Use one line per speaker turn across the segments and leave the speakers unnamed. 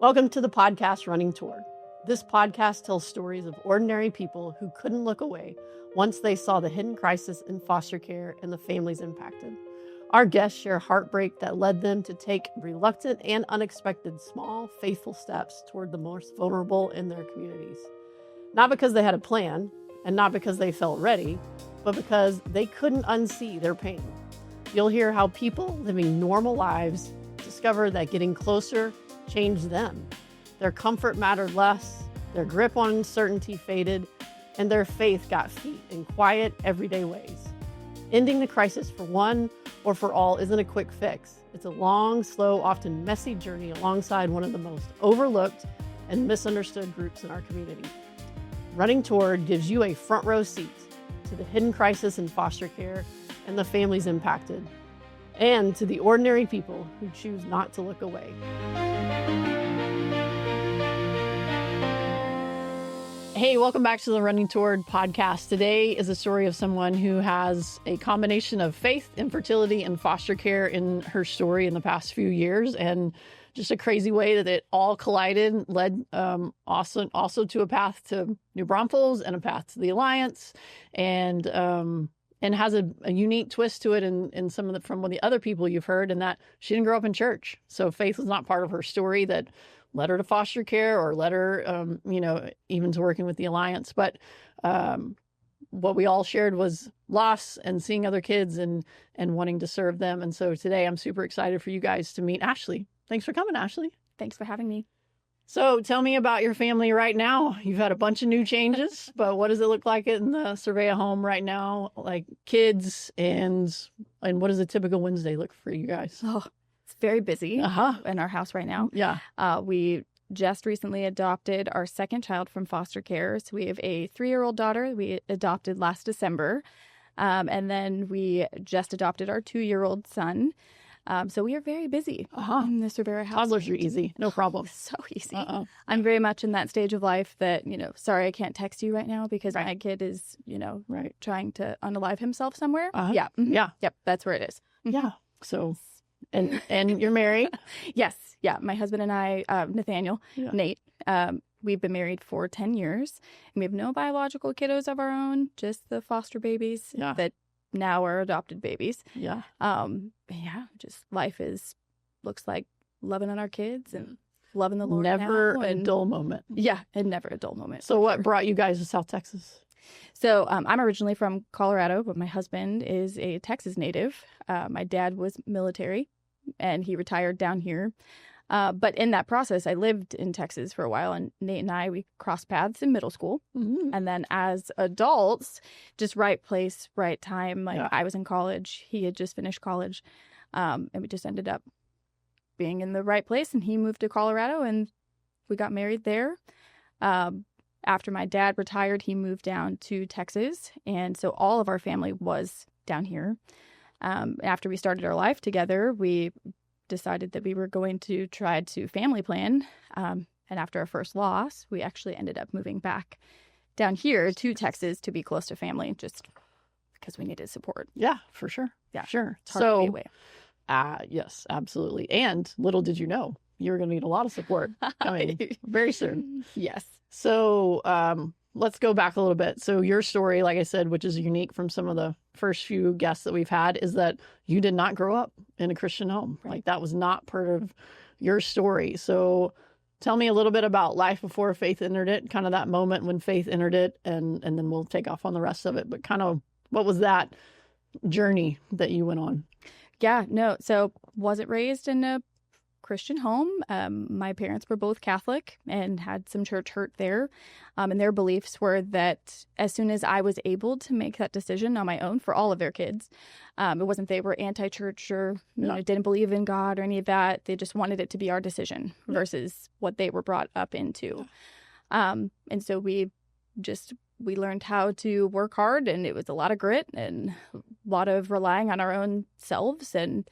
Welcome to the podcast Running Toward. This podcast tells stories of ordinary people who couldn't look away once they saw the hidden crisis in foster care and the families impacted. Our guests share heartbreak that led them to take reluctant and unexpected small, faithful steps toward the most vulnerable in their communities. Not because they had a plan, and not because they felt ready, but because they couldn't unsee their pain. You'll hear how people living normal lives discover that getting closer changed them. Their comfort mattered less, their grip on uncertainty faded, and their faith got feet in quiet, everyday ways. Ending the crisis for one or for all isn't a quick fix. It's a long, slow, often messy journey alongside one of the most overlooked and misunderstood groups in our community. Running Toward gives you a front row seat to the hidden crisis in foster care and the families impacted, and to the ordinary people who choose not to look away. Hey, welcome back to the Running Toward podcast. Today is a story of someone who has a combination of faith, infertility, and foster care in her story in the past few years, and just a crazy way that it all collided, led also to a path to New Braunfels and a path to the Alliance, and has a unique twist to it in some of from the other people you've heard, in that she didn't grow up in church. So faith was not part of her story that led her to foster care or led her, even to working with the Alliance. But what we all shared was loss and seeing other kids and wanting to serve them. And so today I'm super excited for you guys to meet Ashlie. Thanks for coming, Ashlie.
Thanks for having me.
So tell me about your family right now. You've had a bunch of new changes, but what does it look like in the Surveya home right now? Like kids and what does a typical Wednesday look for you guys?
Oh, it's very busy in our house right now.
Yeah.
We just recently adopted our second child from foster care. So we have a 3-year-old daughter we adopted last December. And then we just adopted our 2-year-old son. So we are very busy in the Surveya house.
Toddlers are easy. No problem.
So easy. I'm very much in that stage of life that, sorry, I can't text you right now because my kid is, trying to unalive himself somewhere. Yeah. Mm-hmm.
Yeah.
Yep. That's where it is.
Yeah. So, and you're married?
Yes. Yeah. My husband and I, Nathaniel, Nate, we've been married for 10 years. And we have no biological kiddos of our own, just the foster babies that now are adopted babies.
Yeah.
Just life looks like loving on our kids and loving the Lord.
Never a dull moment.
Yeah, and never a dull moment.
So what brought you guys to South Texas?
So I'm originally from Colorado, but my husband is a Texas native. My dad was military and he retired down here. But in that process, I lived in Texas for a while, and Nate and I, we crossed paths in middle school. Mm-hmm. And then as adults, just right place, right time. I was in college. He had just finished college. And we just ended up being in the right place. And he moved to Colorado, and we got married there. After my dad retired, he moved down to Texas. And so all of our family was down here. After we started our life together, we decided that we were going to try to family plan. And after our first loss, we actually ended up moving back down here to Texas to be close to family, just because we needed support.
Yeah, for sure.
Yeah,
sure.
It's hard to be away.
Yes, absolutely. And little did you know, you were going to need a lot of support coming very soon.
Yes.
So let's go back a little bit. So your story, like I said, which is unique from some of the first few guests that we've had, is that you did not grow up in a Christian home. Right. Like that was not part of your story. So tell me a little bit about life before faith entered it, kind of that moment when faith entered it, and then we'll take off on the rest of it. But kind of what was that journey that you went on?
Yeah, no. So wasn't raised in a Christian home. My parents were both Catholic and had some church hurt there. And their beliefs were that as soon as I was able to make that decision on my own for all of their kids, it wasn't they were anti-church or didn't believe in God or any of that. They just wanted it to be our decision versus what they were brought up into. And so we learned how to work hard, and it was a lot of grit and a lot of relying on our own selves. And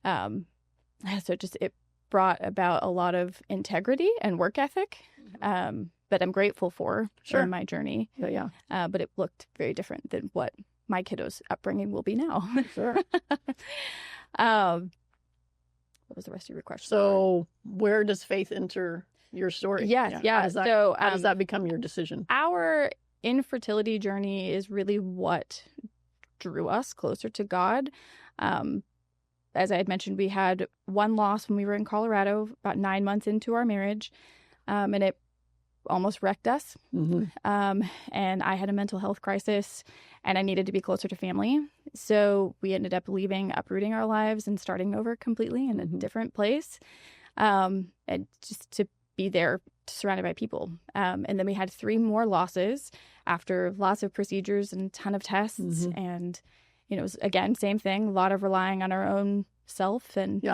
so it brought about a lot of integrity and work ethic that I'm grateful for in my journey.
Yeah.
But it looked very different than what my kiddos' upbringing will be now.
Sure.
What was the rest of your question?
So where does faith enter your story?
Yes, yeah.
How does that become your decision?
Our infertility journey is really what drew us closer to God. As I had mentioned, we had one loss when we were in Colorado, about 9 months into our marriage, and it almost wrecked us.
Mm-hmm.
And I had a mental health crisis, and I needed to be closer to family. So we ended up uprooting our lives and starting over completely in a different place, and just to be there surrounded by people. And then we had 3 more losses after lots of procedures and a ton of tests. And, it was, again, same thing, a lot of relying on our own self and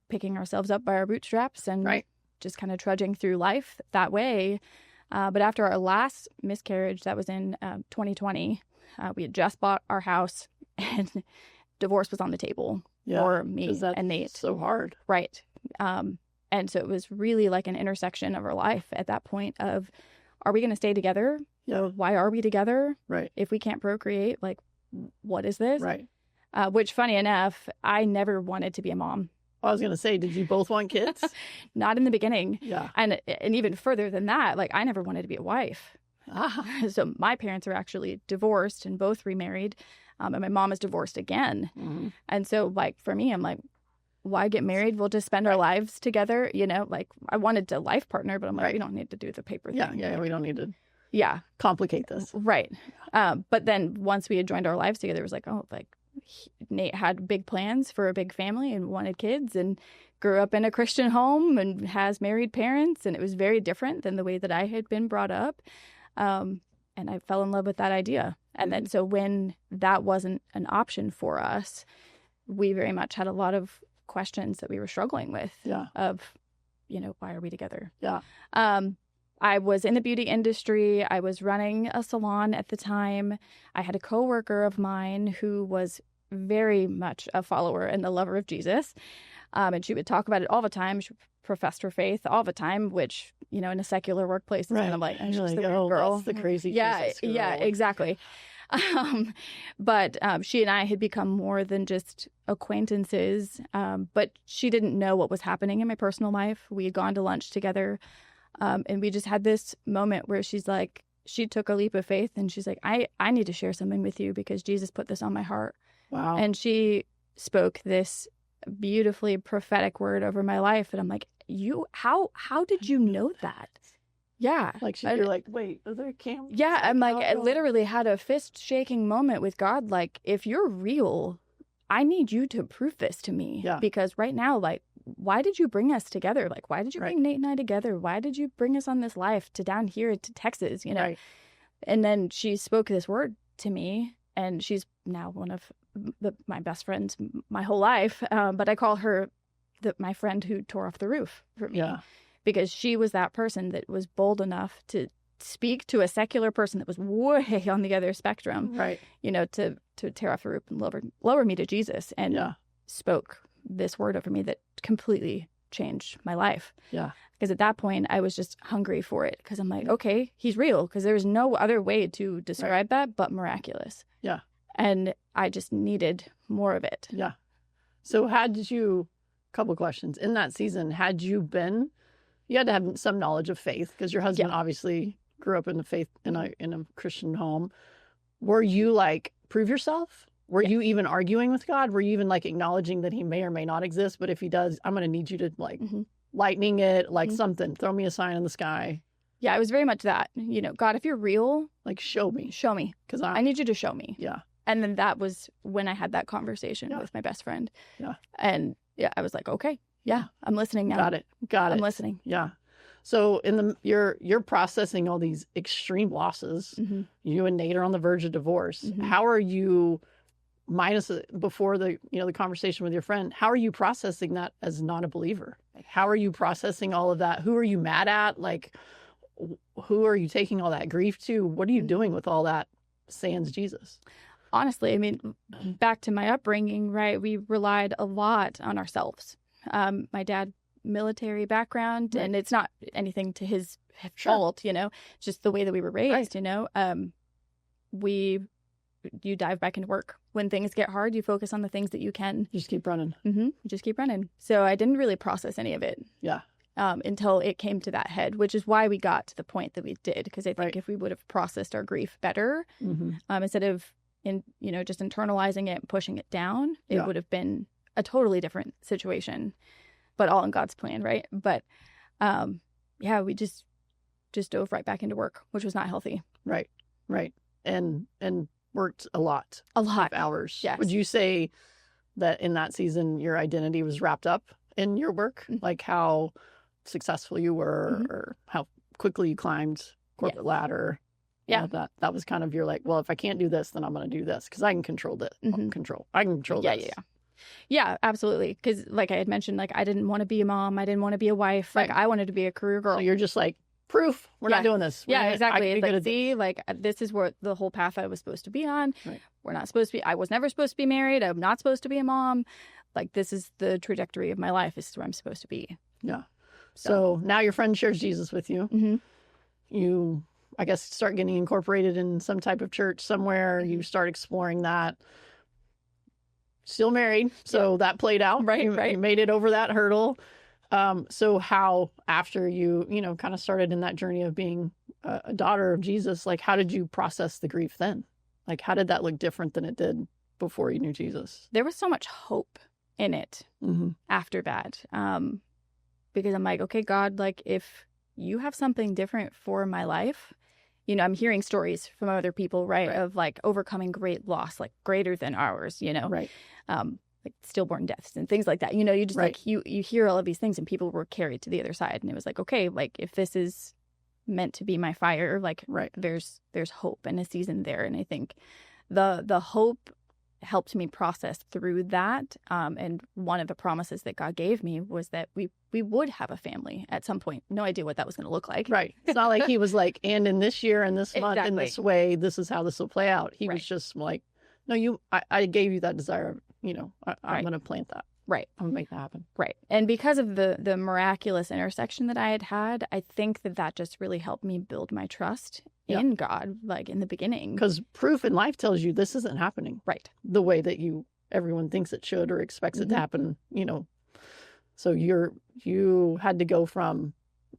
picking ourselves up by our bootstraps and just kind of trudging through life that way. But after our last miscarriage, that was in 2020, we had just bought our house and divorce was on the table for me and Nate.
So hard.
Right. And so it was really like an intersection of our life at that point of, are we going to stay together?
Yeah.
Why are we together?
Right.
If we can't procreate, like, what is this?
Right.
Which, funny enough, I never wanted to be a mom.
I was going to say, did you both want kids?
Not in the beginning.
Yeah.
And even further than that, like, I never wanted to be a wife. So my parents are actually divorced and both remarried. And my mom is divorced again. And so, like, for me, I'm like, why get married? We'll just spend our lives together. Like, I wanted a life partner, but I'm like, we don't need to do the paper thing.
Yeah, we don't need to complicate this.
Right. But then once we had joined our lives together, it was like, Nate had big plans for a big family and wanted kids and grew up in a Christian home and has married parents. And it was very different than the way that I had been brought up. And I fell in love with that idea. And then so when that wasn't an option for us, we very much had a lot of questions that we were struggling with of, why are we together?
Yeah.
I was in the beauty industry. I was running a salon at the time. I had a coworker of mine who was very much a follower and a lover of Jesus. And she would talk about it all the time. She professed her faith all the time, which, in a secular workplace, is kind of like, she's the girl.
That's the crazy
Jesus girl. Yeah, exactly. But she and I had become more than just acquaintances. But she didn't know what was happening in my personal life. We had gone to lunch together. And we just had this moment where she's like, she took a leap of faith and she's like, I need to share something with you because Jesus put this on my heart.
Wow.
And she spoke this beautifully prophetic word over my life. And I'm like, how did you know that? Yeah.
Like you're like, wait, are there cameras?
Yeah. I'm like, I literally had a fist shaking moment with God. Like, if you're real, I need you to prove this to me.
Yeah.
Because right now, like, why did you bring us together? Like, why did you bring Nate and I together? Why did you bring us on this life to down here to Texas,
Right.
And then she spoke this word to me, and she's now one of my best friends my whole life. But I call her my friend who tore off the roof for me.
Yeah.
Because she was that person that was bold enough to speak to a secular person that was way on the other spectrum.
Right.
To tear off the roof and lower me to Jesus, and spoke this word over me that completely changed my life.
Yeah.
Because at that point, I was just hungry for it. Because I'm like, okay, he's real. Because there's no other way to describe that but miraculous.
Yeah.
And I just needed more of it.
Yeah. So couple questions. In that season, you had to have some knowledge of faith because your husband obviously grew up in the faith in a Christian home. Were you like, prove yourself? Were you even arguing with God? Were you even like acknowledging that he may or may not exist? But if he does, I'm going to need you to like lightning it, like something, throw me a sign in the sky.
Yeah, it was very much that, God, if you're real,
like show me.
Because I need you to show me.
Yeah.
And then that was when I had that conversation with my best friend.
Yeah. And
I was like, okay, I'm listening now.
Got it.
I'm listening.
Yeah. So you're processing all these extreme losses. You and Nate are on the verge of divorce. How are you, before the conversation with your friend, how are you processing that as not a believer? Like, how are you processing all of that? Who are you mad at? Like, who are you taking all that grief to? What are you doing with all that sans Jesus?
Honestly, I mean, back to my upbringing, right? We relied a lot on ourselves. My dad, military background, and it's not anything to his fault, just the way that we were raised, you dive back into work when things get hard, you focus on the things that you can.
Just keep running.
You just keep running. So I didn't really process any of it.
Yeah.
Until it came to that head, which is why we got to the point that we did. Because I think if we would have processed our grief better, instead of just internalizing it and pushing it down, it would have been a totally different situation. But all in God's plan, right? But we just dove right back into work, which was not healthy.
Right. And worked a lot of hours.
Yes.
Would you say that in that season your identity was wrapped up in your work? Like how successful you were or how quickly you climbed corporate ladder? That was kind of your like, well, if I can't do this, then I'm going to do this because I can control this. I can control this.
Yeah, absolutely. Because like I had mentioned, like I didn't want to be a mom. I didn't want to be a wife. Like I wanted to be a career girl.
So you're just like, proof. We're not doing this.
Exactly. It's like, see, like this is what the whole path I was supposed to be on.
Right.
We're not supposed to be. I was never supposed to be married. I'm not supposed to be a mom. Like this is the trajectory of my life. This is where I'm supposed to be.
Yeah. So now your friend shares Jesus with you. You, I guess, start getting incorporated in some type of church somewhere. You start exploring that. Still married, so that played out.
Right.
You made it over that hurdle. So how, after you kind of started in that journey of being a daughter of Jesus, like how did you process the grief then? Like how did that look different than it did before you knew Jesus?
There was so much hope in it after that. Because I'm like, okay, God, like if you have something different for my life, I'm hearing stories from other people, right. Of like overcoming great loss, like greater than ours,
Right.
Like stillborn deaths and things like that. You just like you hear all of these things and people were carried to the other side. And it was like, okay, like if this is meant to be my fire, like there's hope and a season there. And I think the hope helped me process through that. And one of the promises that God gave me was that we would have a family at some point. No idea what that was going to look like.
Right. It's not like he was like, and in this year and this month in this way, this is how this will play out. He was just like, no, I gave you that desire. I'm going to plant that.
Right.
I'm going to make that happen.
Right. And because of the miraculous intersection that I had, I think that just really helped me build my trust in God, like in the beginning.
Because proof in life tells you this isn't happening.
Right.
The way that everyone thinks it should or expects it to happen, So you had to go from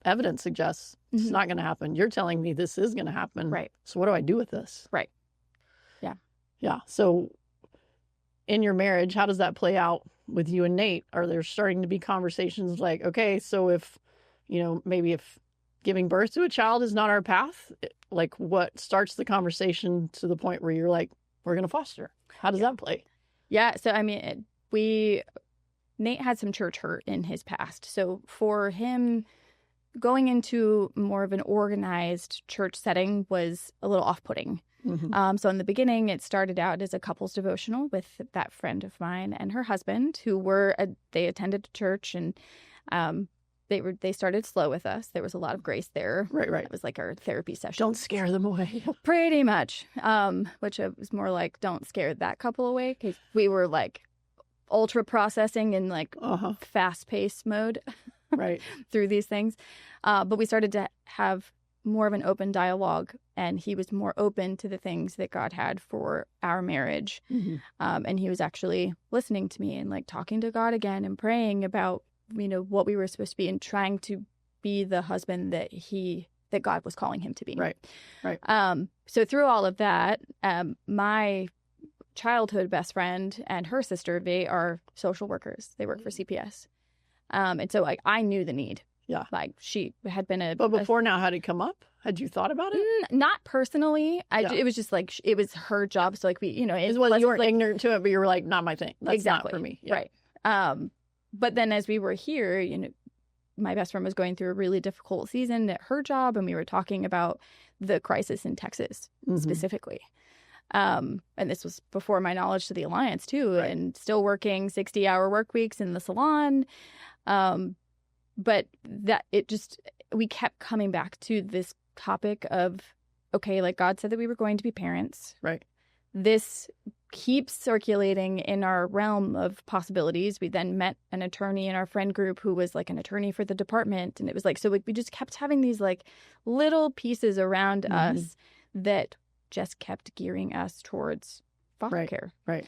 evidence suggests it's not going to happen. You're telling me this is going to happen.
Right.
So what do I do with this?
Right. Yeah.
Yeah. So in your marriage, how does that play out with you and Nate? Are there starting to be conversations like, okay, so if, maybe if giving birth to a child is not our path, like what starts the conversation to the point where you're like, we're going to foster? How does that play?
Yeah. So, I mean, Nate had some church hurt in his past. So for him, going into more of an organized church setting was a little off-putting. So in the beginning, it started out as a couples devotional with that friend of mine and her husband, who they attended church, and they started slow with us. There was a lot of grace there.
Right.
It was like our therapy session.
Don't scare them away.
Pretty much. Which was more like, don't scare that couple away, because we were like ultra processing in like fast-paced mode through these things. But we started to have more of an open dialogue, and he was more open to the things that God had for our marriage. And he was actually listening to me and like talking to God again and praying about, what we were supposed to be and trying to be the husband that God was calling him to be. Right. So through all of that, my childhood best friend and her sister, they are social workers. They work for CPS. And so like I knew the need.
Yeah.
Like she had been
But before now, had it come up? Had you thought about it?
Not personally. It was just like, it was her job. So like you
weren't ignorant to it, but you were like, not my thing. That's not for me.
Yeah. Right. But then as we were here, my best friend was going through a really difficult season at her job. And we were talking about the crisis in Texas specifically. And this was before my knowledge to the Alliance too, and still working 60-hour work weeks in the salon. But we kept coming back to this topic of, okay, like God said that we were going to be parents.
Right.
This keeps circulating in our realm of possibilities. We then met an attorney in our friend group who was like an attorney for the department. And it was like, so we just kept having these like little pieces around us that just kept gearing us towards foster care.
Right.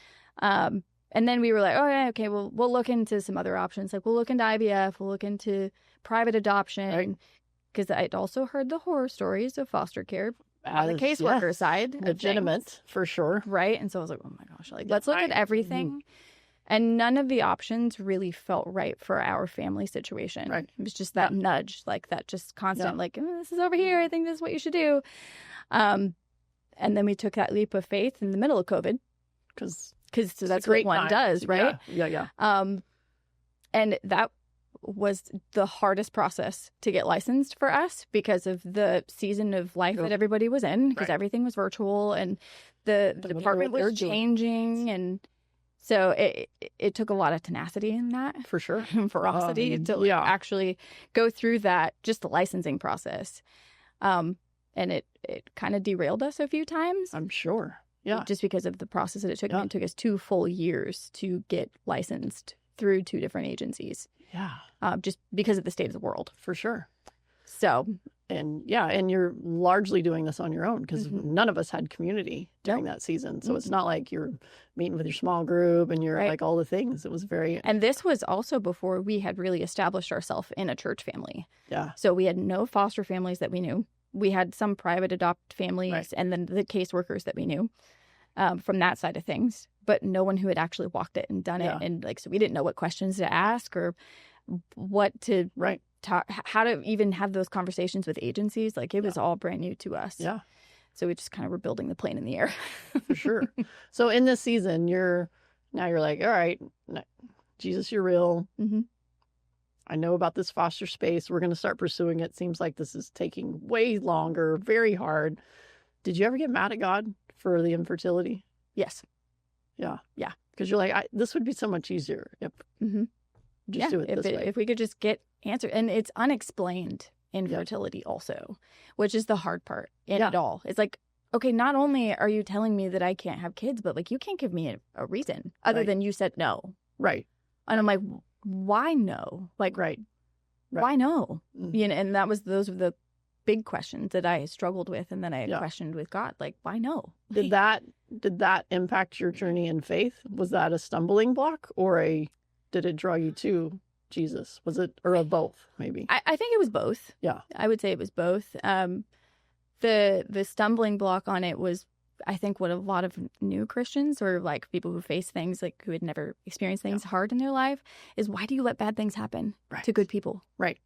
And then we were like, oh, yeah, okay, well, we'll look into some other options. Like, we'll look into IVF, we'll look into private adoption. Because I'd also heard the horror stories of foster care on the caseworker side.
Legitimate, for sure.
Right? And so I was like, oh my gosh, like, let's look at everything. And none of the options really felt right for our family situation.
Right.
It was just that nudge, like that just constant, like, this is over here. I think this is what you should do. And then we took that leap of faith in the middle of COVID. Because that's what one does, right?
Yeah.
And that was the hardest process to get licensed for us because of the season of life that everybody was in, because everything was virtual and the department was changing. And so it took a lot of tenacity in that.
For sure.
And ferocity to actually go through that, just the licensing process. And it kind of derailed us a few times.
I'm sure. Yeah.
Just because of the process that it took. It took us 2 full years to get licensed through 2 different agencies.
Yeah.
Just because of the state of the world.
For sure.
So.
And you're largely doing this on your own because none of us had community during that season. So it's not like you're meeting with your small group and you're like all the things. It was very.
And this was also before we had really established ourselves in a church family.
Yeah.
So we had no foster families that we knew. We had some private adopt families and then the caseworkers that we knew from that side of things, but no one who had actually walked it and done it. And like, so we didn't know what questions to ask or what to talk, how to even have those conversations with agencies. Like it was all brand new to us.
Yeah.
So we just kind of were building the plane in the air.
For sure. So in this season, you're like, all right, Jesus, you're real. I know about this foster space. We're going to start pursuing it. Seems like this is taking way longer, very hard. Did you ever get mad at God for the infertility?
Yes.
Yeah.
Yeah.
Because you're like, this would be so much easier if just do it this way.
If we could just get answered. And it's unexplained infertility also, which is the hard part in it all. It's like, okay, not only are you telling me that I can't have kids, but like you can't give me a reason other than you said no.
Right.
And I'm like, why no? Like, why no? You know, and those were the big questions that I struggled with, and then I questioned with God, like, why no?
Did that impact your journey in faith? Was that a stumbling block, or did it draw you to Jesus? Was it, or a both? Maybe
I think it was both.
Yeah,
I would say it was both. The stumbling block on it was, I think, what a lot of new Christians or like people who face things like who had never experienced things hard in their life is, why do you let bad things happen to good people?
Right.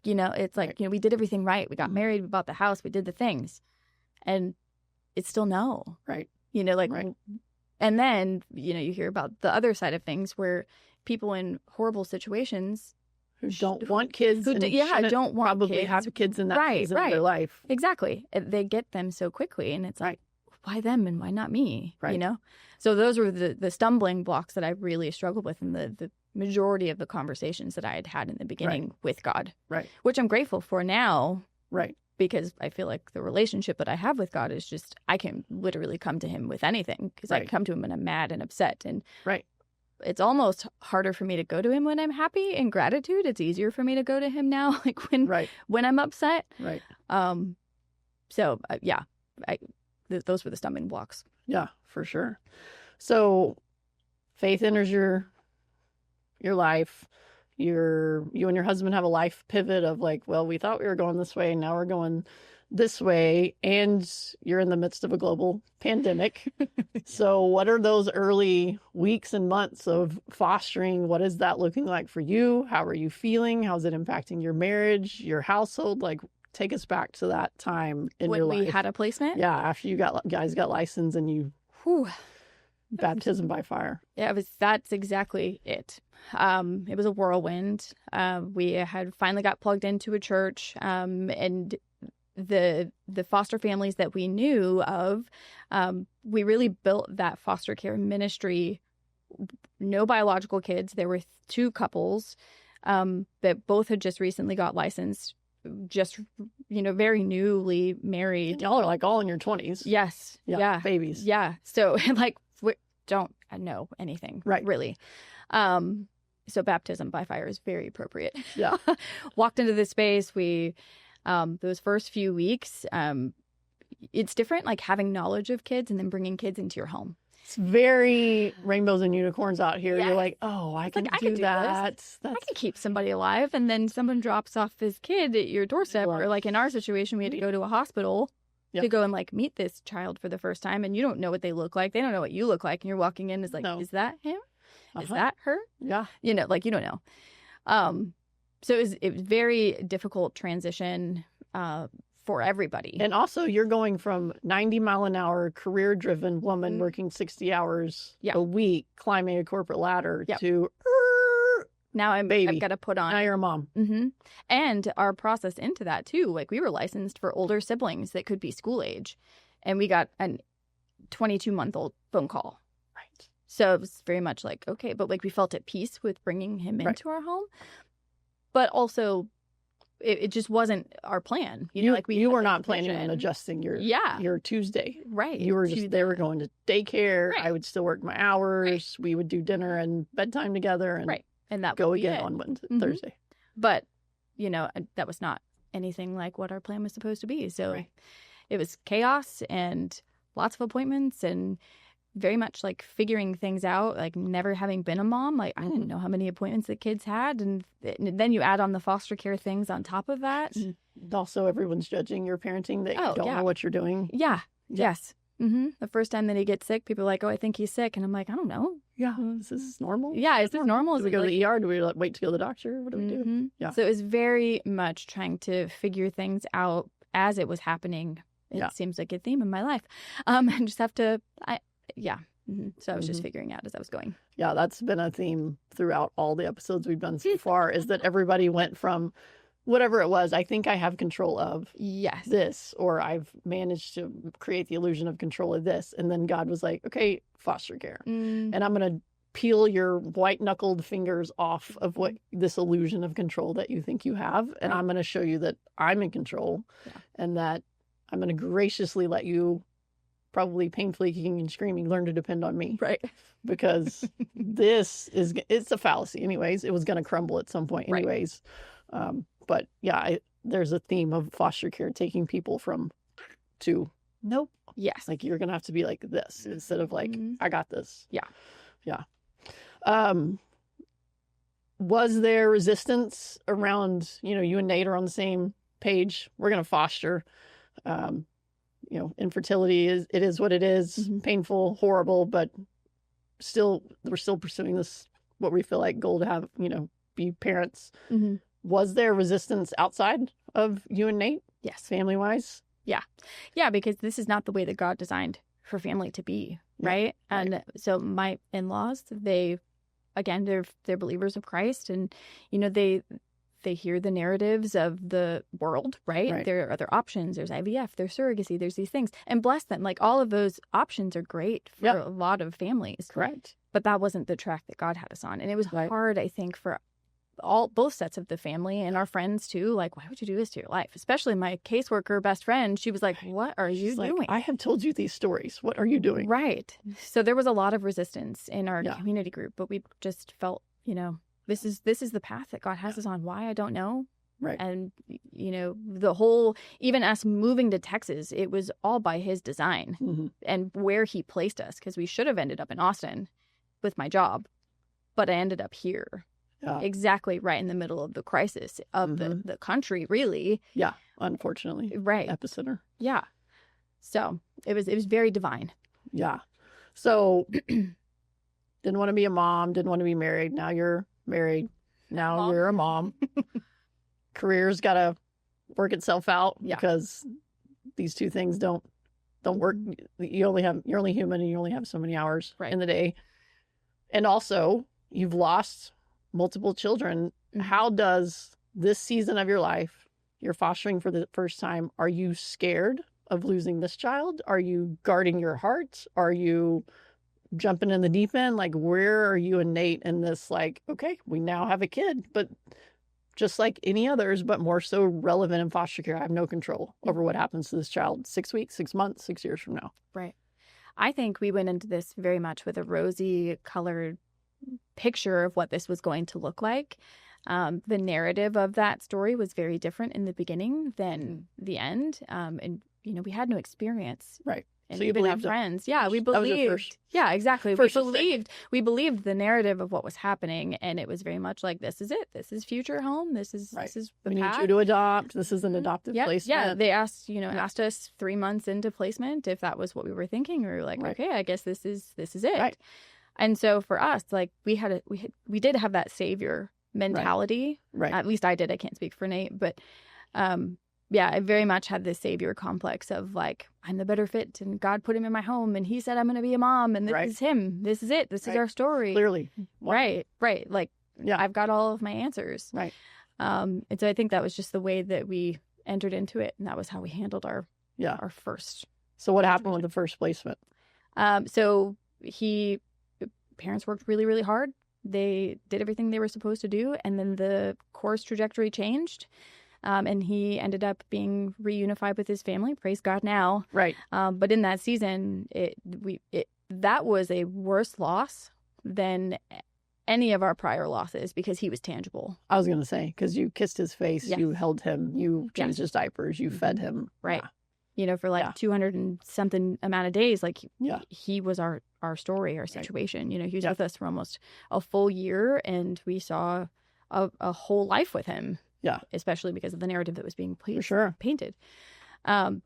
You know, it's like, you know, we did everything right. We got married, we bought the house, we did the things, and it's still no.
Right.
You know, like, and then, you know, you hear about the other side of things where people in horrible situations
who don't want kids,
don't want
probably
kids.
Have kids in that season of their life.
Exactly. They get them so quickly, and it's like, why them and why not me?
Right.
You know? So those were the stumbling blocks that I really struggled with in the majority of the conversations that I had in the beginning with God.
Right.
Which I'm grateful for now.
Right.
Because I feel like the relationship that I have with God is just, I can literally come to him with anything, because I come to him when I'm mad and upset. And it's almost harder for me to go to him when I'm happy in gratitude. It's easier for me to go to him now, like when I'm upset.
Right.
So those were the stumbling blocks.
Yeah, for sure. So faith enters your life. You and your husband have a life pivot of like, well, we thought we were going this way, now we're going this way, and you're in the midst of a global pandemic. So what are those early weeks and months of fostering? What is that looking like for you? How are you feeling? How's it impacting your marriage, your household? Like, take us back to that time in your life.
When we had a placement?
Yeah, after you guys got licensed and you baptism by fire.
Yeah, that's exactly it. It was a whirlwind. We had finally got plugged into a church, and the foster families that we knew of, we really built that foster care ministry. No biological kids. There were 2 couples that both had just recently got licensed, just, you know, very newly married.
Y'all are like all in your 20s.
Yes. Yeah.
Babies.
Yeah. So like, we don't know anything. Right. Really. So baptism by fire is very appropriate.
Yeah.
Walked into this space. We, those first few weeks, it's different, like having knowledge of kids and then bringing kids into your home.
It's very rainbows and unicorns out here.
Yeah.
You're like, oh, I can do that.
I can keep somebody alive. And then someone drops off this kid at your doorstep.
Right.
Or like in our situation, we had to go to a hospital to go and like meet this child for the first time. And you don't know what they look like. They don't know what you look like. And you're walking in, is like, is that him? Is that her?
Yeah.
You know, like you don't know. So it was very difficult transition for everybody.
And also, you're going from 90-mile-an-hour career-driven woman working 60 hours a week, climbing a corporate ladder to
now I've got to put on.
Now you're a mom.
Mm-hmm. And our process into that too. Like we were licensed for older siblings that could be school age, and we got a 22-month-old phone call.
Right.
So it was very much like, okay, but like we felt at peace with bringing him into our home, but also it just wasn't our plan. You know, like
you were not planning on adjusting your Tuesday.
Right.
You were just, they were going to daycare.
Right.
I would still work my hours. Right. We would do dinner and bedtime together and that go again on Wednesday, Thursday.
But, you know, that was not anything like what our plan was supposed to be. So it was chaos and lots of appointments and very much like figuring things out, like never having been a mom. Like I didn't know how many appointments the kids had. And then you add on the foster care things on top of that. And
also, everyone's judging your parenting that you don't know what you're doing.
Yeah. Yes. Mm-hmm. The first time that he gets sick, people are like, oh, I think he's sick. And I'm like, I don't know.
Yeah. Is this normal?
Yeah. Is this normal?
Do we go to the ER? Do we wait to go to the doctor? What do we do? Yeah.
So it was very much trying to figure things out as it was happening. It seems like a theme in my life. And just have to... So I was just figuring out as I was going.
Yeah, that's been a theme throughout all the episodes we've done so far, is that everybody went from whatever it was, I think I have control of this, or I've managed to create the illusion of control of this. And then God was like, okay, foster care. And I'm going to peel your white-knuckled fingers off of what this illusion of control that you think you have. And I'm going to show you that I'm in control and that I'm going to graciously let you, probably painfully kicking and screaming, learn to depend on me.
Right.
Because it's a fallacy anyways. It was going to crumble at some point anyways. But yeah, there's a theme of foster care taking people from to nope.
Yes.
Like you're going to have to be like this instead of like, I got this.
Yeah.
Yeah. Was there resistance around, you and Nate are on the same page. We're going to foster. Infertility is what it is, painful, horrible, but we're still pursuing this, what we feel like goal to have, be parents. Was there resistance outside of you and Nate?
Yes.
Family wise?
Yeah. Yeah, because this is not the way that God designed for family to be. Right. And so my in-laws, they're believers of Christ, and, they hear the narratives of the world, right? There are other options. There's IVF, there's surrogacy, there's these things. And bless them. Like all of those options are great for a lot of families.
Correct.
But that wasn't the track that God had us on. And it was hard, I think, for both sets of the family and our friends too. Like, why would you do this to your life? Especially my caseworker best friend. She was like, what are you doing?
I have told you these stories. What are you doing?
Right. So there was a lot of resistance in our community group, but we just felt, this is the path that God has us on. Why? I don't know.
Right.
And, the whole, even us moving to Texas, it was all by his design and where he placed us, because we should have ended up in Austin with my job, but I ended up here. Yeah. Exactly right in the middle of the crisis of the country, really.
Yeah, unfortunately.
Right.
Epicenter.
Yeah. So it was very divine.
Yeah. So didn't want to be a mom, didn't want to be married. Now you're married. Now you're a mom. Career's got to work itself out because these two things don't work. You're only human, and you only have so many hours in the day. And also, you've lost multiple children. How does this season of your life, you're fostering for the first time, are you scared of losing this child? Are you guarding your heart? Are you jumping in the deep end? Like, where are you and Nate in this, like, okay, we now have a kid, but just like any others, but more so relevant in foster care, I have no control over what happens to this child 6 weeks, 6 months, 6 years from now.
Right. I think we went into this very much with a rosy colored picture of what this was going to look like. The narrative of that story was very different in the beginning than the end. And, we had no experience and
So you
even our
believed it.
friends. Yeah, we
That was your
believed.
first-
Yeah, exactly.
first mistake.
We believed the narrative of what was happening, and it was very much like, this is it. This is future home. This is
Right.
this is the
We need
path.
you to adopt. This is an adoptive
Yeah,
placement.
yeah. They asked us 3 months into placement if that was what we were thinking. We were like,
Right.
okay, I guess this is it.
Right.
And so for us, like we did have that savior mentality.
Right.
At least I did. I can't speak for Nate, but yeah, I very much had this savior complex of like, I'm the better fit, and God put him in my home, and he said I'm going to be a mom, and this
Right.
is him. This is it. This is
Right.
our story.
Clearly.
Right. Like,
Yeah.
I've got all of my answers.
Right.
And so I think that was just the way that we entered into it, and that was how we handled our first.
So what happened with the first placement?
So parents worked really, really hard. They did everything they were supposed to do, and then the course trajectory changed, and he ended up being reunified with his family. Praise God now.
Right.
But in that season, that was a worse loss than any of our prior losses because he was tangible.
I was going to say, because you kissed his face,
Yes.
you held him, you changed his diapers, you fed him.
Right.
Yeah.
For like 200 and something amount of days, like he was our story, our situation. He was with us for almost a full year, and we saw a whole life with him.
Yeah.
Especially because of the narrative that was being painted. And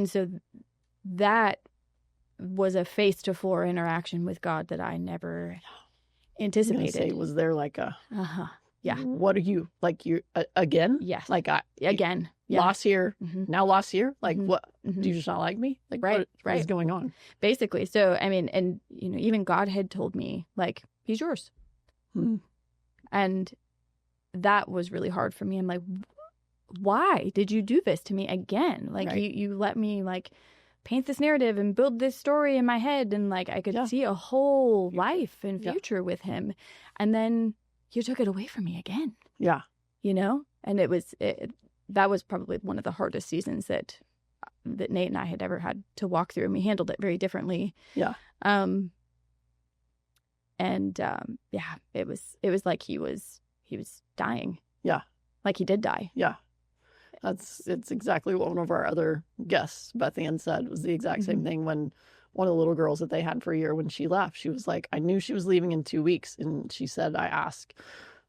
so that was a face-to-floor interaction with God that I never anticipated.
Was there like a...
Yeah.
What are you, like, you again?
Yes.
Like,
again. Yeah.
Lost here, now lost here? Like, what?
Mm-hmm.
Do you just not like me? Like,
right.
what is going on?
Basically. So, I mean, and, even God had told me, like, he's yours.
Hmm.
And that was really hard for me. I'm like, why did you do this to me again? Like, you let me, like, paint this narrative and build this story in my head. And, like, I could see a whole life and future with him. And then you took it away from me again.
Yeah.
And that was probably one of the hardest seasons that Nate and I had ever had to walk through, and we handled it very differently.
Yeah.
It was like he was dying.
Yeah.
Like he did die.
Yeah. It's exactly what one of our other guests, Beth Ann, said. Was the exact same thing when one of the little girls that they had for a year, when she left, she was like, I knew she was leaving in 2 weeks. And she said, I asked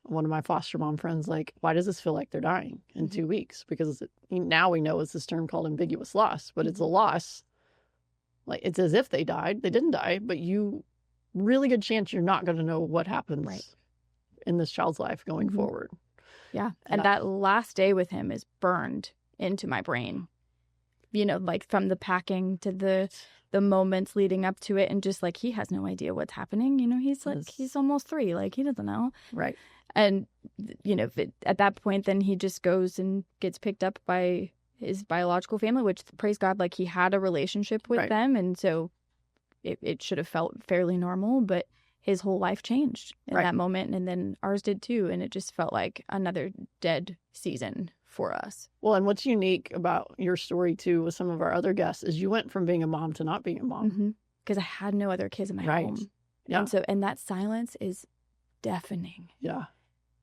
one of my foster mom friends, like, why does this feel like they're dying in 2 weeks? Because now we know it's this term called ambiguous loss, but it's a loss. Like, it's as if they died. They didn't die, but really good chance you're not going to know what happens in this child's life going forward.
Yeah. And that last day with him is burned into my brain, like from the packing to the moments leading up to it. And just like, he has no idea what's happening. He's like, he's almost 3. Like, he doesn't know.
Right.
And, at that point, then he just goes and gets picked up by his biological family, which, praise God, like, he had a relationship with them. And so it should have felt fairly normal, but his whole life changed in that moment. And then ours did too. And it just felt like another dead season for us.
Well, and what's unique about your story too with some of our other guests is you went from being a mom to not being a mom.
Because I had no other kids in my home.
Yeah.
And that silence is deafening.
Yeah.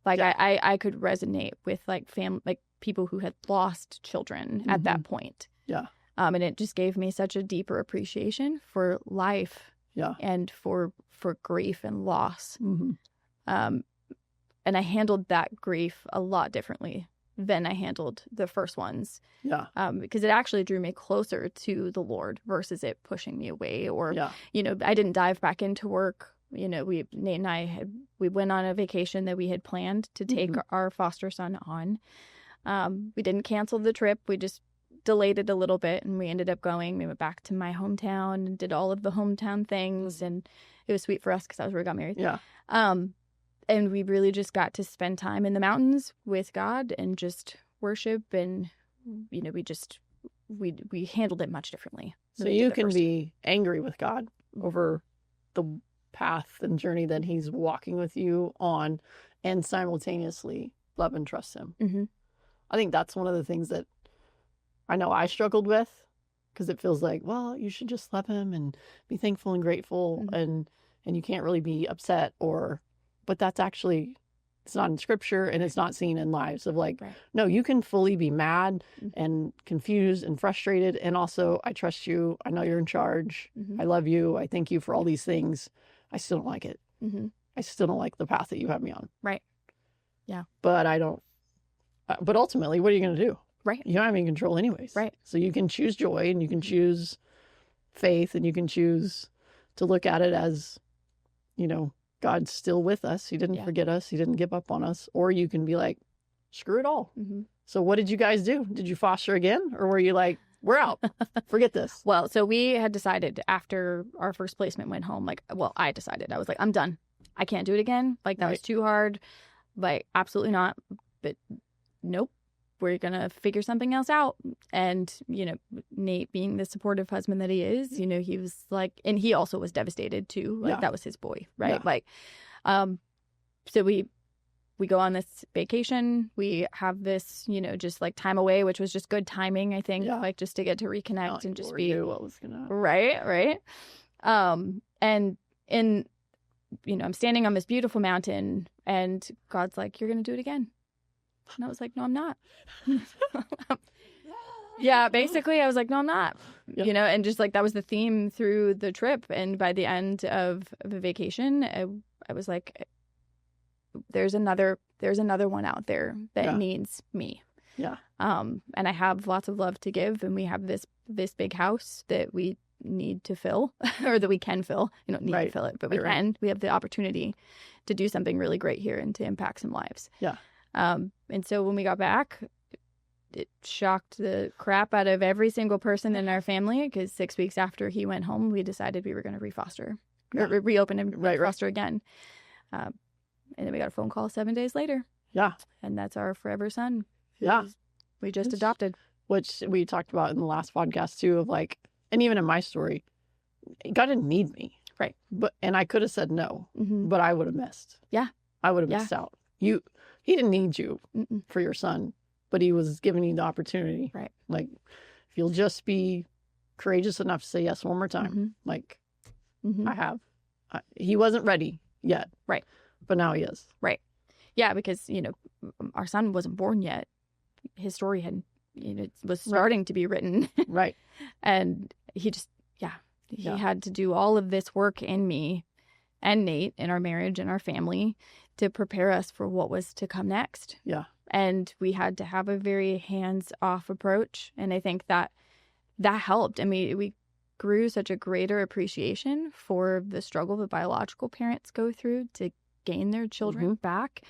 Like I could resonate with like people who had lost children at that point.
Yeah.
And it just gave me such a deeper appreciation for life.
Yeah.
And for grief and loss.
Mm-hmm.
And I handled that grief a lot differently than I handled the first ones.
Yeah.
Because it actually drew me closer to the Lord versus it pushing me away. Or, I didn't dive back into work. Nate and I we went on a vacation that we had planned to take our foster son on. We didn't cancel the trip. We just delayed it a little bit, and we ended up going. We went back to my hometown and did all of the hometown things, and it was sweet for us because that was where we got married.
Yeah.
And we really just got to spend time in the mountains with God and just worship, and we handled it much differently.
So you can be angry with God over the path and journey that he's walking with you on, and simultaneously love and trust him.
Mm-hmm.
I think that's one of the things that I know I struggled with, because it feels like, well, you should just love him and be thankful and grateful, and you can't really be upset, but that's actually It's not in scripture, and it's not seen in lives of like,
Right.
no, you can fully be mad
Mm-hmm.
and confused and frustrated. And also, I trust you. I know you're in charge.
Mm-hmm.
I love you. I thank you for all these things. I still don't like it.
Mm-hmm.
I still don't like the path that you have me on.
Right. Yeah.
But I don't, but ultimately, what are you going to do?
Right.
You don't have any control anyways.
Right.
So you can choose joy, and you can choose faith, and you can choose to look at it as, God's still with us. He didn't forget us. He didn't give up on us. Or you can be like, screw it all.
Mm-hmm.
So what did you guys do? Did you foster again? Or were you like, we're out. Forget this.
Well, so we had decided after our first placement went home, I decided. I was like, I'm done. I can't do it again. Like, that was too hard. Like, absolutely not. But nope. We're going to figure something else out. And, Nate, being the supportive husband that he is, he was like, and he also was devastated too. Like, that was his boy, right? Yeah. So we go on this vacation. We have this, just like time away, which was just good timing, I think, like just to get to reconnect and just be
knew what was going to
right. And in, I'm standing on this beautiful mountain, and God's like, you're going to do it again. And I was like, no, I'm not. Yeah, basically, I was like, no, I'm not.
Yeah.
And just like that was the theme through the trip. And by the end of the vacation, I was like, there's another one out there that needs me.
Yeah.
And I have lots of love to give, and we have this big house that we need to fill, or that we can fill. You don't need to fill it, but we can. We have the opportunity to do something really great here and to impact some lives.
Yeah.
And so when we got back, it shocked the crap out of every single person in our family, because 6 weeks after he went home, we decided we were going to refoster, or reopen and refoster again. And then we got a phone call 7 days later. Yeah. And that's our forever son.
Yeah.
We just adopted.
Which we talked about in the last podcast too, of like, and even in my story, God didn't need me.
Right.
And I could have said no, but I would have missed.
Yeah.
I would have missed out. He didn't need you for your son, but he was giving you the opportunity.
Right.
Like, if you'll just be courageous enough to say yes one more time, I have. He wasn't ready yet.
Right.
But now he is.
Right. Yeah, because, our son wasn't born yet. His story had, was starting to be written.
Right.
And he just, he had to do all of this work in me and Nate, in our marriage and our family, to prepare us for what was to come next.
Yeah.
And we had to have a very hands-off approach. And I think that helped. I mean, we grew such a greater appreciation for the struggle that biological parents go through to gain their children back.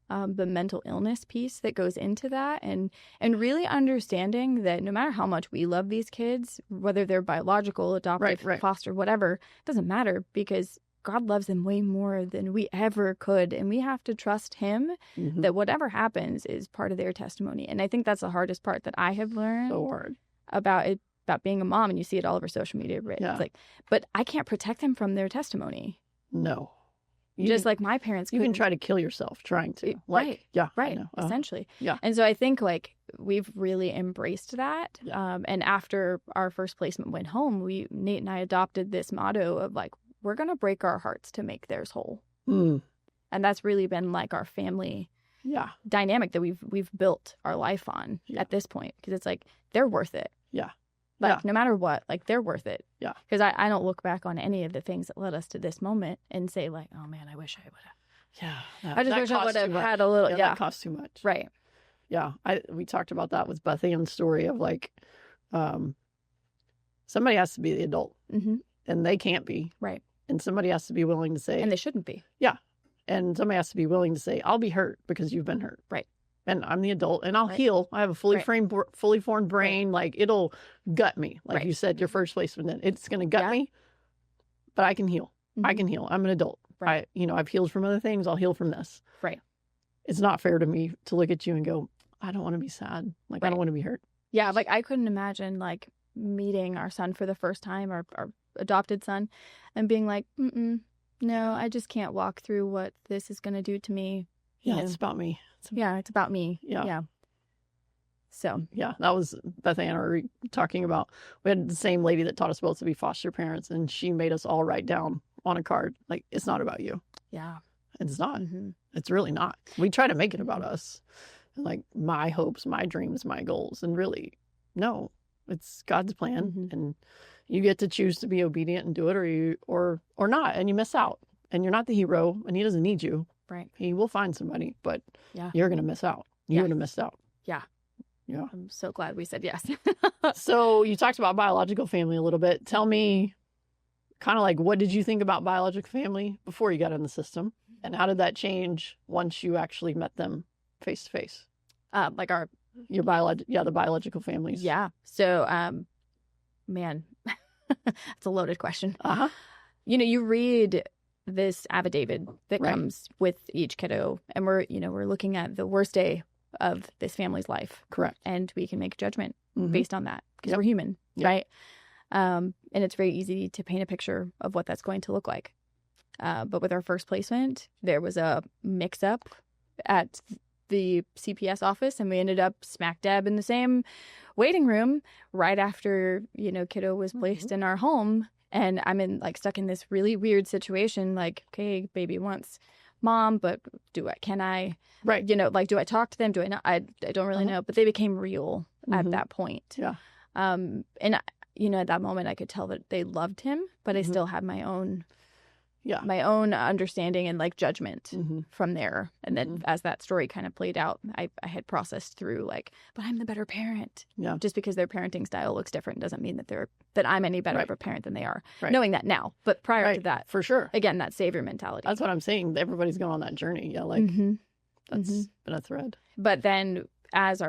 The mental illness piece that goes into that, and really understanding that no matter how much we love these kids, whether they're biological, adopted, foster, whatever, it doesn't matter, because God loves them way more than we ever could. And we have to trust him that whatever happens is part of their testimony. And I think that's the hardest part that I have learned
so hard
about being a mom. And you see it all over social media. Right?
Yeah.
It's like, but I can't protect them from their testimony.
No.
Like my parents
you can try to kill yourself trying to.
Right.
Yeah.
Right. Essentially.
Yeah.
And so I think we've really embraced that. Yeah. And after our first placement went home, Nate and I adopted this motto of we're going to break our hearts to make theirs whole. And that's really been our family dynamic that we've built our life on at this point, because it's they're worth it.
Yeah.
No matter what, they're worth it.
Yeah.
Because I don't look back on any of the things that led us to this moment and say oh man, I wish I would have.
Yeah.
I just wish I would have had a little.
That costs too much.
Right.
Yeah. We talked about that with Beth Ann's story of somebody has to be the adult and they can't be.
Right.
And somebody has to be willing to say.
And they shouldn't be.
Yeah. And somebody has to be willing to say, I'll be hurt because you've been hurt.
Right.
And I'm the adult, and I'll heal. I have a fully formed brain. It'll gut me. You said, your first placement, it's going to gut me, but I can heal. I can heal. I'm an adult.
Right.
I've healed from other things. I'll heal from this.
Right.
It's not fair to me to look at you and go, I don't want to be sad. I don't want to be hurt.
Yeah. I couldn't imagine meeting our son for the first time, our adopted son, and being no, I just can't walk through what this is going to do to me.
Yeah, it's about me.
It's about me.
Yeah.
So.
Yeah, that was Beth Ann or talking about. We had the same lady that taught us both to be foster parents, and she made us all write down on a card, it's not about you.
Yeah.
It's not. It's really not. We try to make it about us, like my hopes, my dreams, my goals, and really, no, it's God's plan, and you get to choose to be obedient and do it, or not, and you miss out, and you're not the hero, and He doesn't need you.
Right.
He will find somebody, but you're gonna miss out. You would have missed out.
Yeah.
Yeah.
I'm so glad we said yes.
So you talked about biological family a little bit. Tell me, kind of like, what did you think about biological family before you got in the system? And how did that change once you actually met them face to face?
Like
the biological families.
Yeah. So, man, it's a loaded question. You read this affidavit that comes with each kiddo, and we're looking at the worst day of this family's life.
Correct.
And we can make a judgment based on that because we're human, right? And it's very easy to paint a picture of what that's going to look like. But with our first placement, there was a mix-up at the CPS office, and we ended up smack dab in the same waiting room right after, kiddo was placed in our home. And I'm stuck in this really weird situation, like, okay, baby wants mom, but can I,
right?
Do I talk to them? Do I not? I don't really know, but they became real at that point.
Yeah.
And at that moment I could tell that they loved him, but I still had my own understanding and judgment from there. And then as that story kind of played out, I had processed through but I'm the better parent.
Yeah.
Just because their parenting style looks different doesn't mean that I'm any better of a parent than they are.
Right.
Knowing that now, but prior to that,
for sure.
Again, that savior mentality.
That's what I'm saying. Everybody's going on that journey. Yeah. That's been a thread.
But then as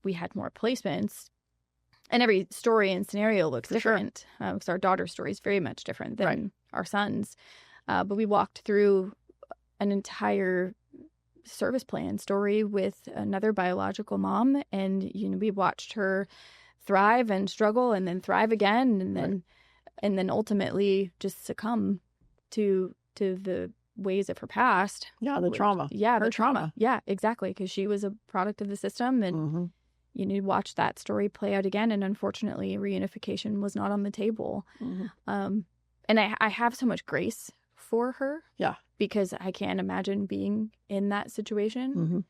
we had more placements, and every story and scenario looks different, because our daughter's story is very much different than our son's. But we walked through an entire service plan story with another biological mom, and we watched her thrive and struggle, and then thrive again, and then ultimately just succumb to the ways of her past.
Yeah, the trauma.
Yeah,
her
the trauma. Yeah, exactly, because she was a product of the system, and watch that story play out again, and unfortunately reunification was not on the table. And I have so much grace for her, because I can't imagine being in that situation.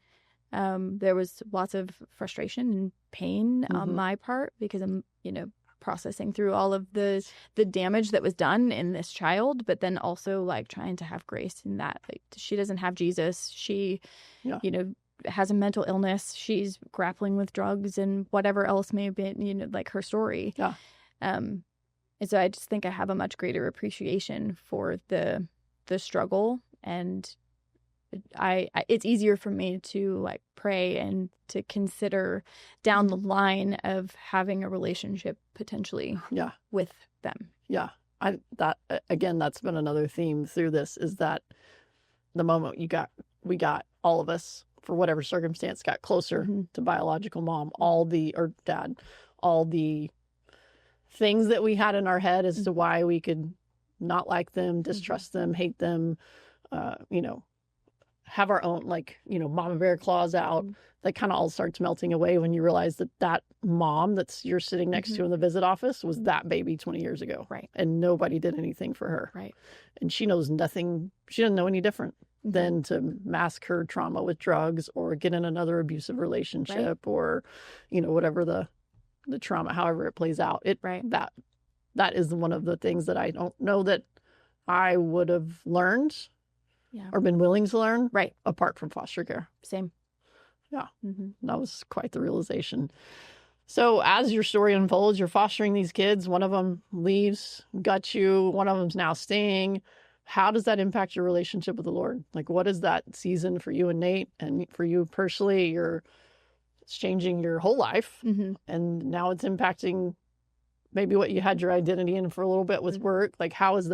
There was lots of frustration and pain on my part, because I'm processing through all of the damage that was done in this child, but then also trying to have grace in that she doesn't have Jesus. She has a mental illness. She's grappling with drugs and whatever else may have been, her story. Yeah. And so I just think I have a much greater appreciation for the struggle, and it's easier for me to pray and to consider down the line of having a relationship potentially with them. Yeah.
That's been another theme through this, is that the moment we got all of us, for whatever circumstance, got closer to biological mom, or dad, all the things that we had in our head as to why we could not like them, distrust them, hate them, have our own, mama bear claws out. That kind of all starts melting away when you realize that mom you're sitting next to in the visit office was that baby 20 years ago.
Right.
And nobody did anything for her.
Right.
And she knows nothing. She doesn't know any different than to mask her trauma with drugs, or get in another abusive relationship, or, whatever the trauma, however it plays out. That is one of the things that I don't know that I would have learned or been willing to learn apart from foster care.
Same.
Yeah. That was quite the realization. So as your story unfolds, you're fostering these kids. One of them leaves, got you. One of them's now staying. How does that impact your relationship with the Lord? What is that season for you and Nate, and for you personally? It's changing your whole life, and now it's impacting maybe what you had your identity in for a little bit with work. How is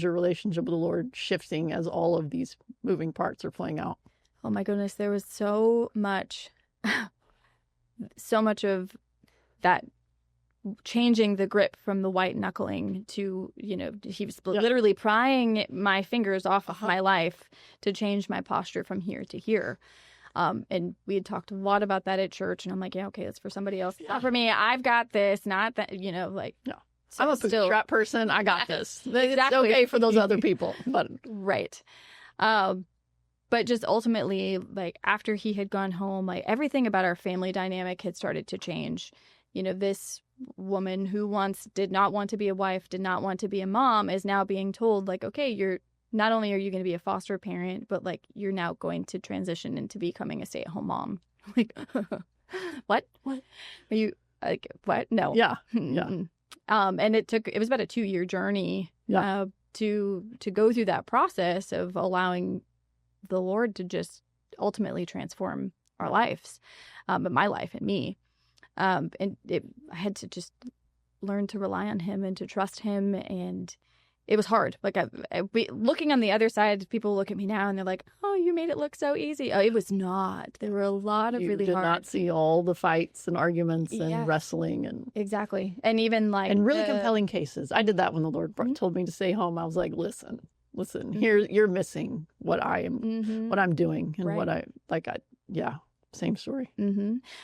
your relationship with the Lord shifting as all of these moving parts are playing out?
Oh my goodness, there was so much of that changing the grip from the white knuckling to, he was literally prying my fingers off of my life to change my posture from here to here. And we had talked a lot about that at church, and I'm like, yeah, okay, it's for somebody else. It's not for me. I've got this, not that,
No.
So
I'm a bootstrap person. I got this.
Exactly.
It's okay for those other people. But
right. But just ultimately, like after he had gone home, like everything about our family dynamic had started to change. You know, this woman who once did not want to be a wife, did not want to be a mom, is now being told like, okay, you're not only are you going to be a foster parent, but like you're now going to transition into becoming a stay-at-home mom. Like, what? What? Are you like what? No.
Yeah. Yeah.
And it was about a 2-year journey to go through that process of allowing the Lord to just ultimately transform our lives, but my life and me. I had to just learn to rely on him and to trust him. And it was hard. Like looking on the other side, people look at me now and they're like, oh, you made it look so easy. Oh, it was not. There were a lot of really hard.
You did not see all the fights and arguments and wrestling. And
exactly. And even like.
And really compelling cases. I did that when the Lord told me to stay home. I was like, listen, here, you're missing what I'm doing and same story.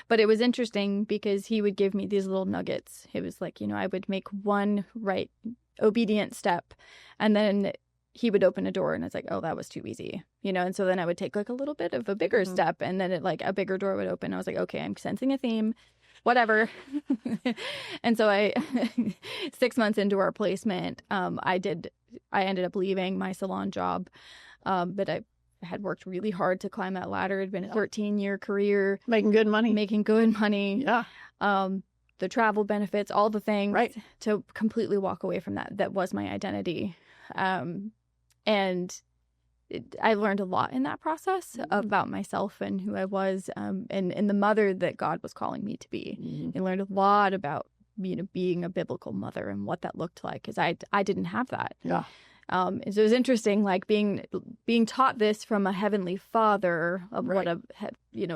But it was interesting because he would give me these little nuggets. It was like, I would make one right obedient step and then he would open a door and it's like, oh, that was too easy, and so then I would take like a little bit of a bigger step and then a bigger door would open. I was like, okay, I'm sensing a theme, whatever. And so 6 months into our placement, I ended up leaving my salon job, but I had worked really hard to climb that ladder. It had been a 13-year career.
Making good money.
Yeah. The travel benefits, all the things.
Right.
To completely walk away from that. That was my identity. And I learned a lot in that process about myself and who I was, and the mother that God was calling me to be. I learned a lot about, being a biblical mother and what that looked like, because I didn't have that.
Yeah.
So it was interesting, like being taught this from a heavenly father of what a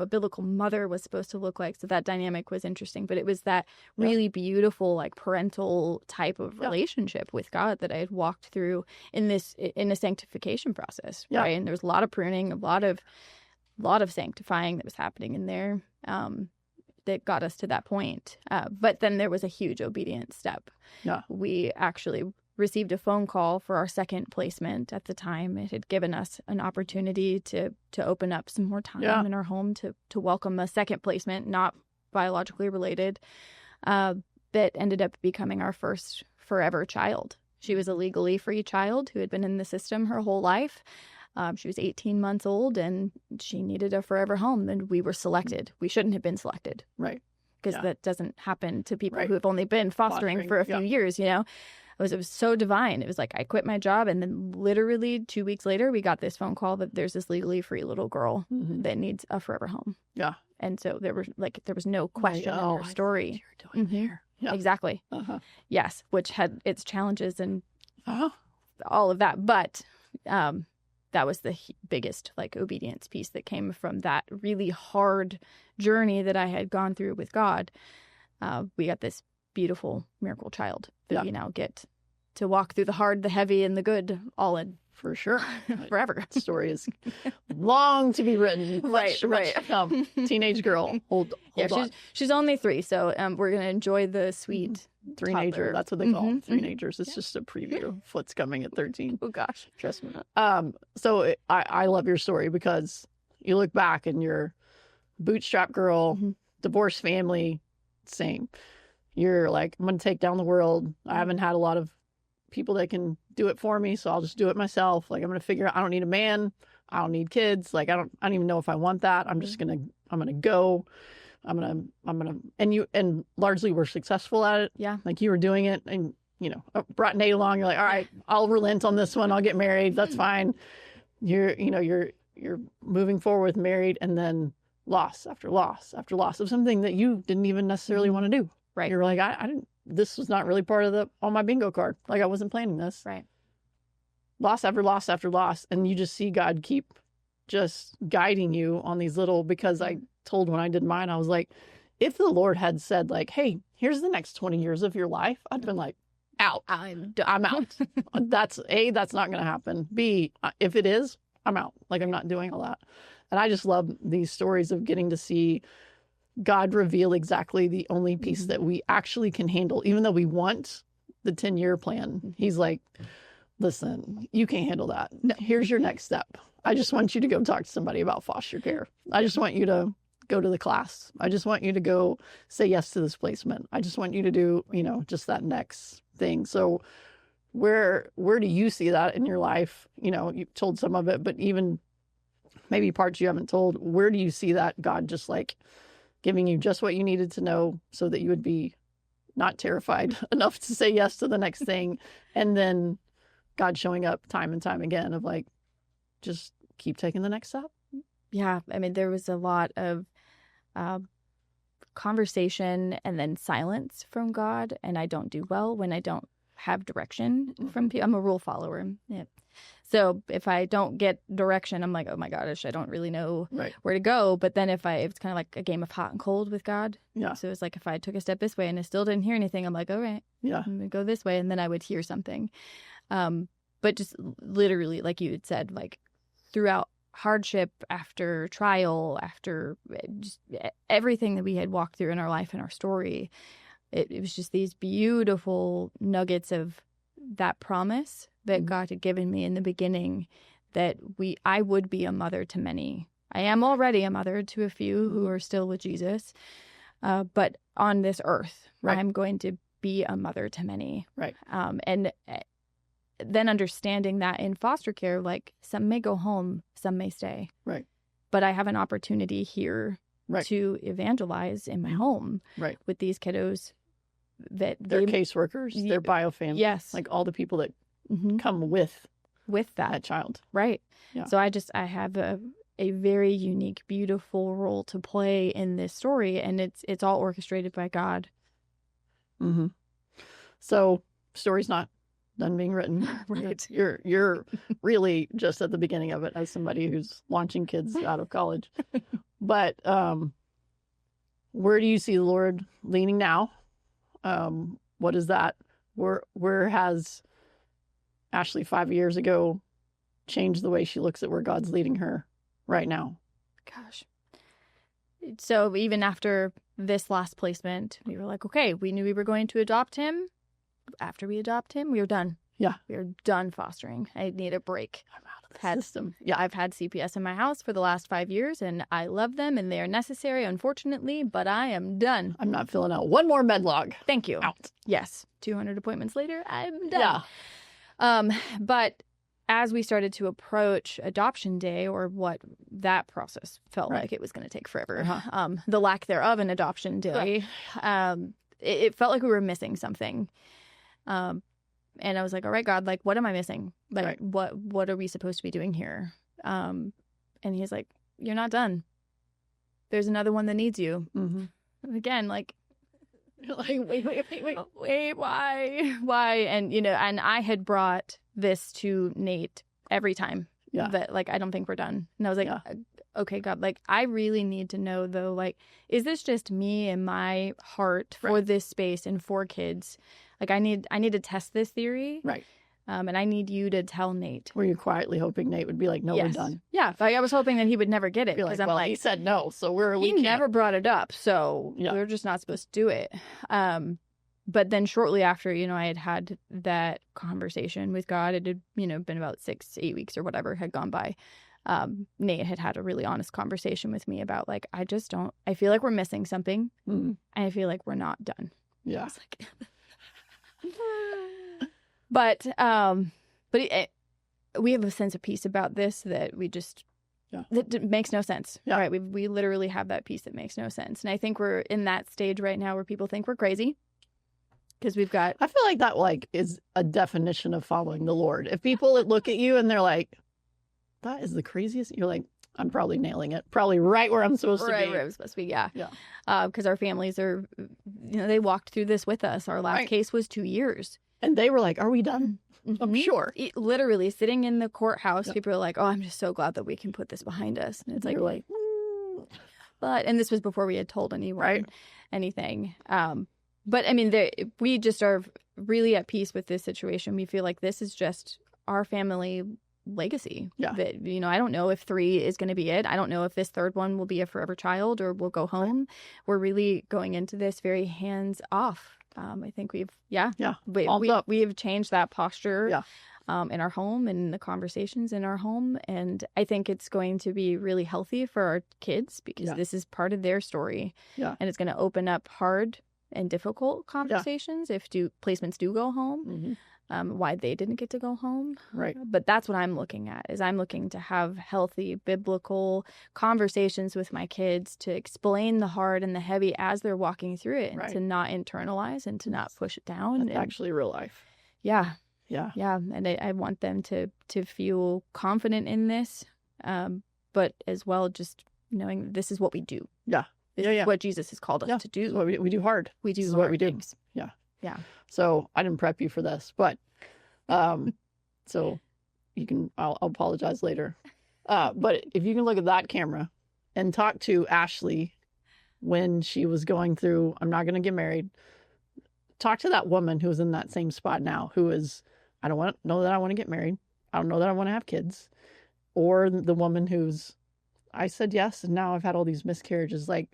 biblical mother was supposed to look like. So that dynamic was interesting, but it was that really beautiful, like parental type of relationship with God that I had walked through in a sanctification process.
Yeah.
Right. And there was a lot of pruning, a lot of sanctifying that was happening in there. That got us to that point. But then there was a huge obedience step.
Yeah.
We actually received a phone call for our second placement at the time. It had given us an opportunity to open up some more time in our home to welcome a second placement, not biologically related, that ended up becoming our first forever child. She was a legally free child who had been in the system her whole life. She was 18 months old and she needed a forever home. And we were selected. We shouldn't have been selected.
Right.
Because that doesn't happen to people who have only been fostering for a few years, It was so divine. It was like I quit my job and then literally 2 weeks later, we got this phone call that there's this legally free little girl that needs a forever home.
Yeah.
And so there was no question in her story.
What you're doing there. Yeah.
Exactly. Yes, which had its challenges and all of that. But that was the biggest obedience piece that came from that really hard journey that I had gone through with God. We got this beautiful miracle child that we now get to walk through the hard, the heavy, and the good all in.
For sure.
Forever.
That story is long to be written.
Right.
Much to come. Teenage girl. Hold on.
She's only 3, so we're going to enjoy the sweet
three-nager. That's what they call them. Three-nagers. It's just a preview of what's coming at 13.
Oh, gosh.
Trust me. So I love your story because you look back and you're bootstrap girl, divorced family, same. You're like, I'm going to take down the world. I haven't had a lot of people that can do it for me, so I'll just do it myself. Like, I'm going to figure out, I don't need a man. I don't need kids. Like, I don't even know if I want that. I'm just going to go. And largely we're successful at it.
Yeah.
Like you were doing it and, brought Nate along. You're like, all right, I'll relent on this one. I'll get married. That's fine. You're moving forward with married and then loss after loss after loss of something that you didn't even necessarily want to do.
Right.
You're like, I didn't, this was not really part of on my bingo card. Like I wasn't planning this.
Right.
Loss after loss after loss. And you just see God keep just guiding you on these little, because I told when I did mine, I was like, if the Lord had said like, hey, here's the next 20 years of your life, I'd been like, out. I'm out. That's not going to happen. B, if it is, I'm out. Like I'm not doing all that. And I just love these stories of getting to see God reveal exactly the only piece that we actually can handle, even though we want the 10-year plan. He's like, listen, you can't handle that. Here's your next step. I just want you to go talk to somebody about foster care. I just want you to go to the class. I just want you to go say yes to this placement. I just want you to do, just that next thing. So where do you see that in your life? You've told some of it, but even maybe parts you haven't told, where do you see that God just like giving you just what you needed to know so that you would be not terrified enough to say yes to the next thing, and then God showing up time and time again of like, just keep taking the next step?
Yeah. I mean, there was a lot of conversation and then silence from God. And I don't do well when I don't have direction from people. I'm a rule follower. Yeah. So if I don't get direction, I'm like, oh my gosh, I don't really know where to go. But then it's kind of like a game of hot and cold with God.
Yeah.
So it's like if I took a step this way and I still didn't hear anything, I'm like, all right,
yeah,
I'm going to go this way. And then I would hear something. But just literally, like you had said, like throughout hardship, after trial, after just everything that we had walked through in our life and our story, it was just these beautiful nuggets of that promise that God had given me in the beginning, that I would be a mother to many. I am already a mother to a few who are still with Jesus, but on this earth, I'm going to be a mother to many.
Right.
And then understanding that in foster care, like some may go home, some may stay.
Right.
But I have an opportunity here to evangelize in my home with these kiddos. That
they're caseworkers, they're biofamily.
Yes.
Like all the people that come with that child.
Right.
Yeah.
So I have a very unique, beautiful role to play in this story, and it's all orchestrated by God.
Mm-hmm. So story's not done being written.
Right.
You're really just at the beginning of it as somebody who's launching kids out of college. But where do you see the Lord leaning now? What is that? Where has Ashlie 5 years ago changed the way she looks at where God's leading her right now?
Gosh. So even after this last placement, we were like, okay, we knew we were going to adopt him. After we adopt him, we were done.
Yeah.
We were done fostering. I need a break.
I'm out of the system.
Yeah, I've had CPS in my house for the last 5 years, and I love them, and they are necessary, unfortunately, but I am done.
I'm not filling out one more med log.
Thank you.
Out.
Yes. 200 appointments later, I'm done. Yeah. But as we started to approach adoption day, or what that process felt like it was going to take forever, the lack thereof in adoption day, it felt like we were missing something. And I was like, all right, God, like, what am I missing? Like, what are we supposed to be doing here? And he's like, you're not done. There's another one that needs you. Mm-hmm. Again, like, wait, why? And, and I had brought this to Nate every time that, like, I don't think we're done. And I was like, okay, God, like, I really need to know, though, like, is this just me and my heart for this space and for kids? Like, I need to test this theory.
Right.
And I need you to tell Nate.
Were you quietly hoping Nate would be like, no, we're done?
Yeah. I was hoping that he would never get it.
Because I'm like, he said no, so
he never brought it up. So we're just not supposed to do it. But then shortly after, I had that conversation with God. It had, been about 6-8 weeks or whatever had gone by. Nate had a really honest conversation with me about, like, I feel like we're missing something. Mm-hmm. And I feel like we're not done.
Yeah.
I was like, But we have a sense of peace about this that we just that makes no sense.
Yeah.
Right? We literally have that peace that makes no sense, and I think we're in that stage right now where people think we're crazy because we've got.
I feel like that is a definition of following the Lord. If people look at you and they're like, "That is the craziest," you're like, "I'm probably nailing it. Probably right where I'm supposed to be."
Right where I'm supposed to be. Yeah. Because our families are, they walked through this with us. Our last case was 2 years.
And they were like, are we done? Mm-hmm. I'm sure.
Literally sitting in the courthouse, people are like, oh, I'm just so glad that we can put this behind us. And it's like, and this was before we had told anyone anything. But I mean, we just are really at peace with this situation. We feel like this is just our family legacy. Yeah. That, I don't know if 3 is going to be it. I don't know if this third one will be a forever child or we'll go home. Right. We're really going into this very hands off. I think we have changed that posture. in our home and the conversations in our home. And I think it's going to be really healthy for our kids because this is part of their story.
Yeah.
And it's going to open up hard and difficult conversations if placements do go home, why they didn't get to go home.
Right.
But that's what I'm looking at, is I'm looking to have healthy biblical conversations with my kids to explain the hard and the heavy as they're walking through it, and to not internalize and to not push it down.
That's actually real life.
Yeah.
Yeah.
Yeah. And I want them to feel confident in this, but as well just knowing this is what we do.
Yeah.
This is what Jesus has called us to do.
This is what we do hard.
We do
this is
hard
what we
things.
do. Yeah.
Yeah.
So I didn't prep you for this, but so you can, I'll apologize later. But if you can look at that camera and talk to Ashlie when she was going through, I'm not going to get married. Talk to that woman who is in that same spot now, who is, I don't know that I want to get married. I don't know that I want to have kids. Or the woman who's, I said yes, and now I've had all these miscarriages. Like,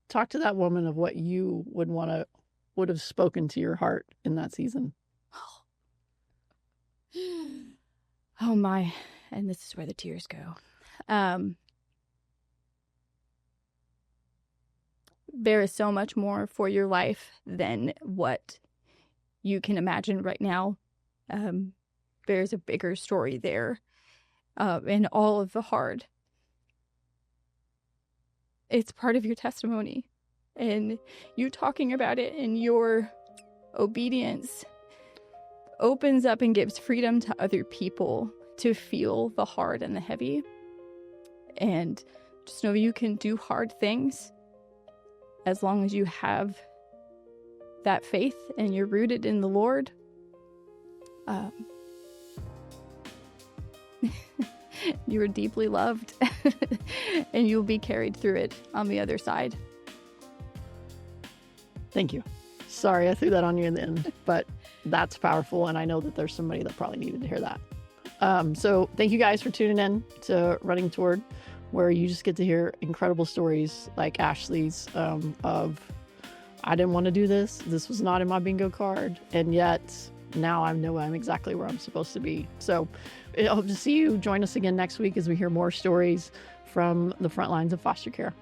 talk to that woman of what you would have spoken to your heart in that season.
Oh my. And this is where the tears go. There is so much more for your life than what you can imagine right now. There's a bigger story there, in all of the hard. It's part of your testimony, and you talking about it and your obedience opens up and gives freedom to other people to feel the hard and the heavy. And just know you can do hard things as long as you have that faith and you're rooted in the Lord. You are deeply loved and you'll be carried through it on the other side.
Thank you. Sorry, I threw that on you in the end, but that's powerful. And I know that there's somebody that probably needed to hear that. So thank you guys for tuning in to Running Toward, where you just get to hear incredible stories like Ashley's, of, I didn't want to do this. This was not in my bingo card. And yet now I know I'm exactly where I'm supposed to be. So I hope to see you. Join us again next week as we hear more stories from the front lines of foster care.